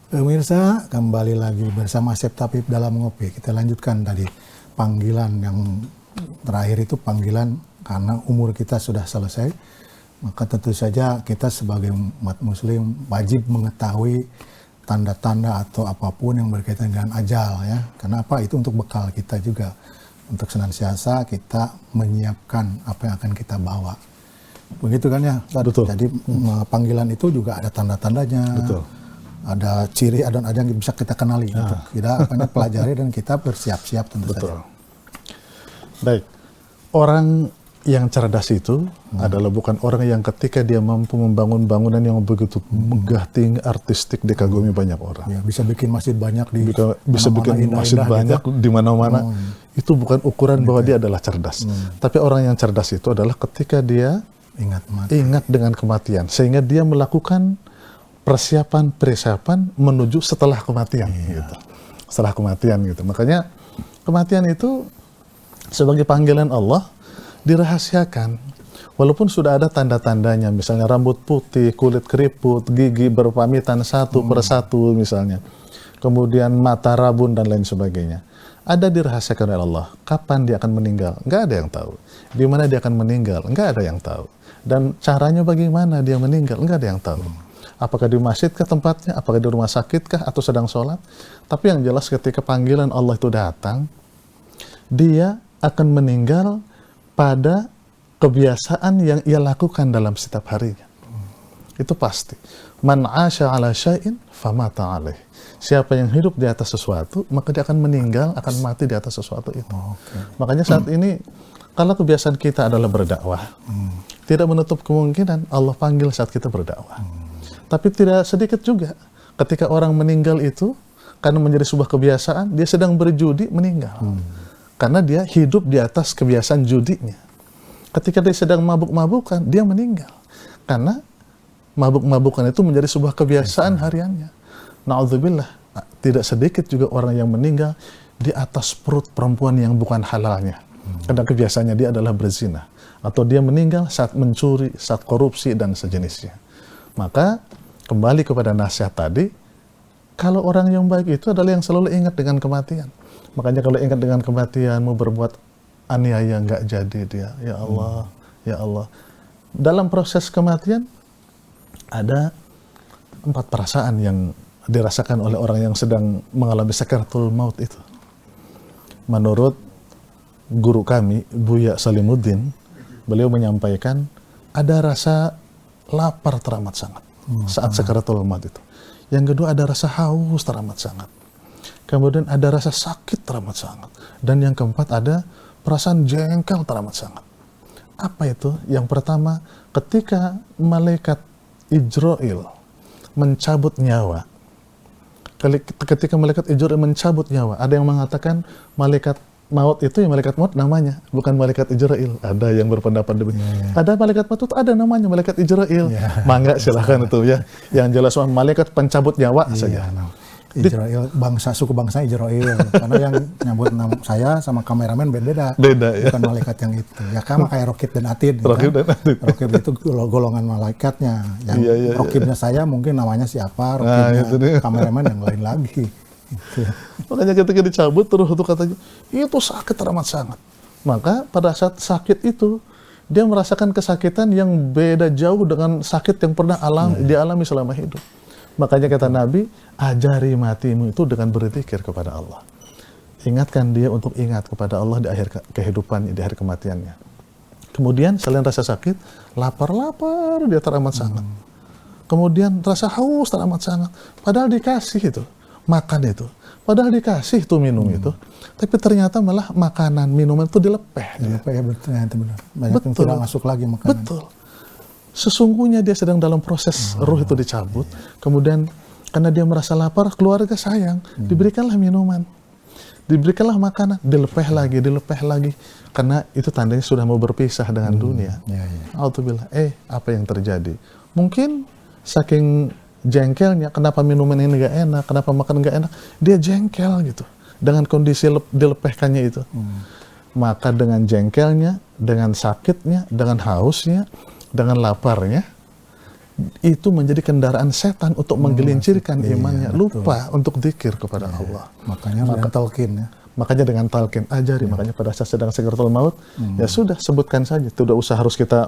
Pemirsa, kembali lagi bersama Asep Tapib dalam Ngopi. Kita lanjutkan tadi panggilan yang terakhir itu panggilan karena umur kita sudah selesai. Maka tentu saja kita sebagai umat muslim wajib mengetahui tanda-tanda atau apapun yang berkaitan dengan ajal ya. Karena apa? Itu untuk bekal kita juga. Untuk senantiasa kita menyiapkan apa yang akan kita bawa. Begitu kan ya? Betul. Jadi panggilan itu juga ada tanda-tandanya. Betul. Ada ciri, ada yang bisa kita kenali. Gitu. Kita pelajari dan kita bersiap-siap tentu saja. Baik. Orang yang cerdas itu adalah bukan orang yang ketika dia mampu membangun bangunan yang begitu megah, tinggi, artistik, dikagumi banyak orang. Ya, bisa bikin masjid banyak di bisa bikin masjid banyak gitu. Di mana-mana. Itu bukan ukuran bahwa dia adalah cerdas. Tapi orang yang cerdas itu adalah ketika dia ingat dengan kematian, sehingga dia melakukan persiapan menuju setelah kematian. Gitu. Setelah kematian gitu. Makanya kematian itu sebagai panggilan Allah dirahasiakan. Walaupun sudah ada tanda-tandanya, misalnya rambut putih, kulit keriput, gigi berpamitan satu per satu misalnya. Kemudian mata rabun dan lain sebagainya. Ada dirahasiakan oleh Allah. Kapan dia akan meninggal? Nggak ada yang tahu. Di mana dia akan meninggal? Nggak ada yang tahu. Dan caranya bagaimana dia meninggal? Nggak ada yang tahu. Apakah di masjid kah tempatnya? Apakah di rumah sakit kah? Atau sedang sholat? Tapi yang jelas ketika panggilan Allah itu datang, dia akan meninggal pada kebiasaan yang ia lakukan dalam setiap harinya. Itu pasti. Man 'asha 'ala syai'in famata 'alaih. Siapa yang hidup di atas sesuatu, maka dia akan meninggal, akan mati di atas sesuatu itu. Makanya saat ini, kalau kebiasaan kita adalah berdakwah, tidak menutup kemungkinan Allah panggil saat kita berdakwah. Tapi tidak sedikit juga, ketika orang meninggal itu, karena menjadi sebuah kebiasaan, dia sedang berjudi, meninggal. Karena dia hidup di atas kebiasaan judinya. Ketika dia sedang mabuk-mabukan, dia meninggal. Karena mabuk-mabukan itu menjadi sebuah kebiasaan hariannya. Na'udzubillah, tidak sedikit juga orang yang meninggal di atas perut perempuan yang bukan halalnya. Karena kebiasaannya dia adalah berzina. Atau dia meninggal saat mencuri, saat korupsi, dan sejenisnya. Maka, kembali kepada nasihat tadi, kalau orang yang baik itu adalah yang selalu ingat dengan kematian. Makanya kalau ingat dengan kematian, mau berbuat aniaya, nggak jadi dia. Ya Allah, ya Allah. Dalam proses kematian, ada 4 perasaan yang dirasakan oleh orang yang sedang mengalami sakaratul maut itu. Menurut guru kami, Buya Salimuddin, beliau menyampaikan ada rasa lapar teramat sangat saat sakaratul maut itu. Yang kedua ada rasa haus teramat sangat. Kemudian ada rasa sakit teramat sangat. Dan yang keempat ada perasaan jengkel teramat sangat. Apa itu? Yang pertama, ketika malaikat Ijrail mencabut nyawa. Ketika malaikat Ijrail mencabut nyawa, ada yang mengatakan malaikat maut itu ya malaikat maut namanya, bukan malaikat Ijrail. Ada yang berpendapat demikian. Ada malaikat maut itu ada namanya malaikat Ijrail. Mangga silahkan itu ya. Yang jelas malaikat pencabut nyawa saja. Ijrail, suku bangsa Ijrail. Karena yang nyambut saya sama kameramen beda. Ya. Bukan malaikat yang itu. Ya kan kayak Rokib dan Atid. Rokib dan Atid. Rokib itu golongan malaikatnya. Yang Rokibnya saya mungkin namanya siapa, Rokibnya kameramen yang lain lagi. Gitu. Makanya ketika dicabut terus itu katanya, itu sakit teramat sangat. Maka pada saat sakit itu, dia merasakan kesakitan yang beda jauh dengan sakit yang pernah dialami selama hidup. Makanya kata Nabi, ajari matimu itu dengan berzikir kepada Allah. Ingatkan dia untuk ingat kepada Allah di akhir kehidupannya, di akhir kematiannya. Kemudian selain rasa sakit, lapar dia teramat sangat. Kemudian rasa haus teramat sangat. Padahal dikasih itu, makan itu. Padahal dikasih itu minum itu. Tapi ternyata malah makanan, minuman itu dilepeh. Dilepeh ya betul. Banyak yang tidak masuk lagi makanan. Betul. Sesungguhnya dia sedang dalam proses ruh itu dicabut. Kemudian karena dia merasa lapar, keluarga sayang, diberikanlah minuman, diberikanlah makanan, dilepeh lagi. Karena itu tandanya sudah mau berpisah dengan dunia. Alhamdulillah. Apa yang terjadi? Mungkin saking jengkelnya, kenapa minuman ini nggak enak, kenapa makan nggak enak, dia jengkel gitu dengan kondisi dilepehkannya itu. Maka dengan jengkelnya, dengan sakitnya, dengan hausnya, dengan laparnya, itu menjadi kendaraan setan untuk menggelincirkan imannya, betul. lupa untuk zikir kepada Allah. Makanya dengan talqin ya. Makanya dengan talqin ajari, makanya pada saat sedang sakaratul maut, ya sudah sebutkan saja, tidak usah harus kita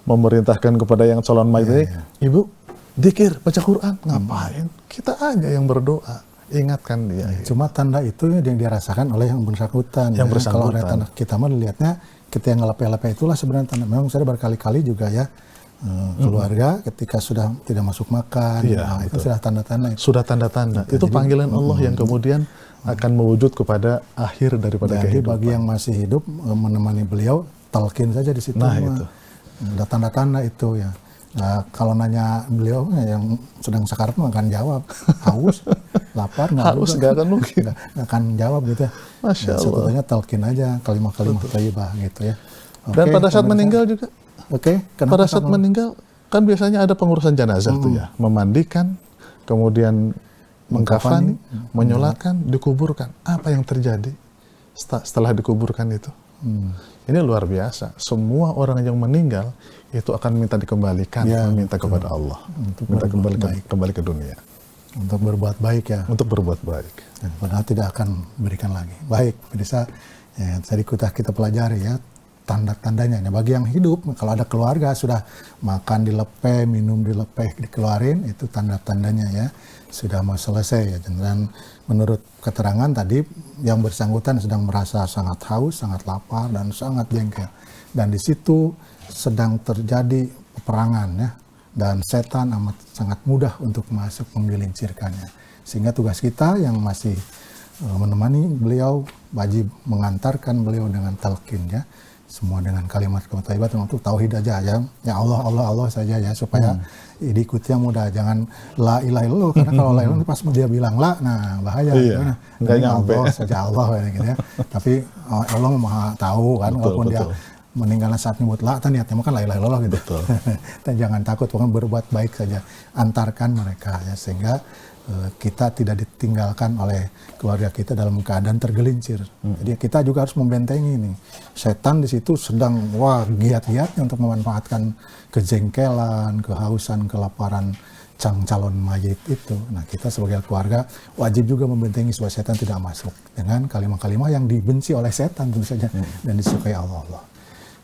memerintahkan kepada yang calon mayit, Ibu, zikir, baca Quran, ngapain? Kita aja yang berdoa, ingatkan dia. Cuma tanda itu yang dirasakan oleh yang bersangkutan. Yang bersangkutan. Kalau oleh tanda kita mah dilihatnya, kita yang ngelepeh-lepeh itulah sebenarnya tanda. Memang saya berkali-kali juga ya, keluarga ketika sudah tidak masuk makan, itu sudah tanda-tanda. Sudah tanda-tanda. Itu panggilan Allah yang kemudian akan mewujud kepada akhir daripada Jadi kehidupan. bagi yang masih hidup menemani beliau, talqin saja di situ. Nah, itu. Udah tanda-tanda itu ya. Nah, kalau nanya beliau yang sedang sakarat nggak akan jawab, haus, lapar Nggak akan mungkin. nggak akan jawab gitu ya. Masya Allah. Sebetulnya talqin aja kalimat-kalimat thayyibah gitu ya. Dan pada saat meninggal juga. Pada saat meninggal kan biasanya ada pengurusan jenazah tuh ya, memandikan, kemudian mengkafani, menyolatkan, dikuburkan. Apa yang terjadi setelah dikuburkan itu? Ini luar biasa. Semua orang yang meninggal itu akan minta dikembalikan, meminta kepada Allah, untuk minta kembali ke dunia, untuk berbuat baik ya. Untuk berbuat baik. Dan padahal tidak akan berikan lagi. Baik, pemirsa, ya, tadi kita pelajari ya tanda-tandanya. Nah, bagi yang hidup, kalau ada keluarga sudah makan dilepeh, minum dilepeh, dikeluarin, itu tanda-tandanya ya sudah mau selesai ya. Dan menurut keterangan tadi yang bersangkutan sedang merasa sangat haus, sangat lapar dan sangat jengkel. Dan di situ sedang terjadi peperangan ya. Dan setan amat sangat mudah untuk masuk menggelincirkannya. Sehingga tugas kita yang masih menemani beliau wajib mengantarkan beliau dengan talqin ya. Semua dengan kalimat thayyibah termasuk tauhid aja ya. Ya Allah Allah Allah saja ya, supaya diikutnya mudah, jangan la ilaha illallah, karena kalau la ilaha pas dia bilang la, nah bahaya. Nggak nyampe. Allah saja Allah gitu ya. Tapi Allah Maha tahu kan, walaupun dia meninggalnya saat nyebut la, niatnya kan la ilaha illallah gitu. Dan jangan takut, pokoknya berbuat baik saja, antarkan mereka ya, sehingga kita tidak ditinggalkan oleh keluarga kita dalam keadaan tergelincir. Jadi kita juga harus membentengi ini. Setan di situ sedang giat-giatnya untuk memanfaatkan kejengkelan, kehausan, kelaparan calon mayit itu. Nah, kita sebagai keluarga wajib juga membentengi supaya setan tidak masuk dengan kalimat-kalimat yang dibenci oleh setan tentu saja dan disukai Allah.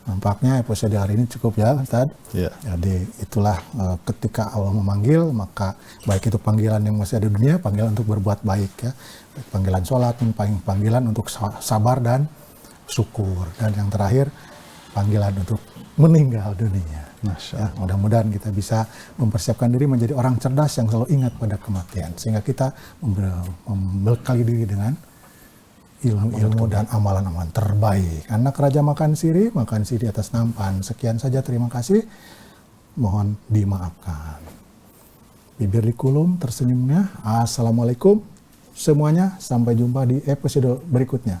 Nampaknya episode hari ini cukup ya, Ustaz. Jadi itulah ketika Allah memanggil, maka baik itu panggilan yang masih ada di dunia, panggilan untuk berbuat baik ya, panggilan sholat, panggilan untuk sabar dan syukur, dan yang terakhir panggilan untuk meninggal dunia. Ya, mudah-mudahan kita bisa mempersiapkan diri menjadi orang cerdas yang selalu ingat pada kematian, sehingga kita membekali diri dengan ilmu dan amalan-amalan terbaik. Anak Raja makan siri di atas nampan. Sekian saja, terima kasih. Mohon dimaafkan. Bibir dikulum tersenyumnya. Assalamualaikum semuanya. Sampai jumpa di episode berikutnya.